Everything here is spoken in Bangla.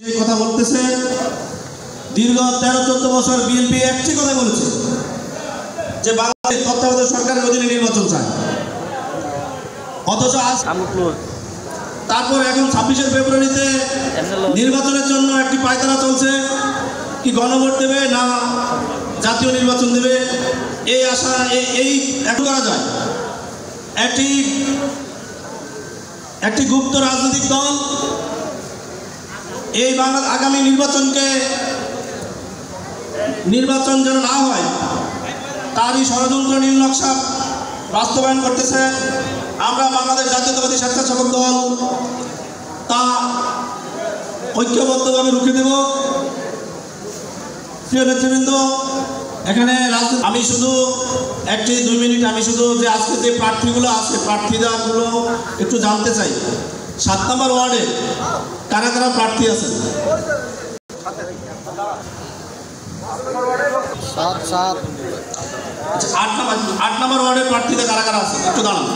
যে কথা বলতেছে দীর্ঘ 13-14 বছর বিএনপি একটি কথা বলেছে যে বাংলাদেশ তত্ত্বাবধায়ক সরকারের অধীনে নির্বাচন চায়, অথচ আজ তারপর এখন 26 ফেব্রুয়ারিতে নির্বাচনের জন্য একটি পায়তারা চলছে, কি গণভোট দেবে না জাতীয় নির্বাচন দেবে এই আশা এই এখন করা যায়। একটি গুপ্ত রাজনৈতিক দল এই বাংলার আগামী নির্বাচন যেন না হয় তারই ষড়যন্ত্র নীল নকশা বাস্তবায়ন করতেছে। আমরা বাংলাদেশ জাতীয়তাবাদী স্বেচ্ছাসেবক দল তা ঐক্যবদ্ধভাবে রুখে দেব। প্রিয় নেতৃবৃন্দ, এখানে আমি শুধু 1-2 মিনিট আমি শুধু যে আজকে যে প্রার্থীগুলো আছে প্রার্থীদারগুলো একটু জানতে চাই। 7 নম্বর ওয়ার্ডে কারা কারা প্রার্থী আছেন? 8 নম্বর ওয়ার্ডের প্রার্থীদের কারা কারা আছে একটু দাঁড়ান।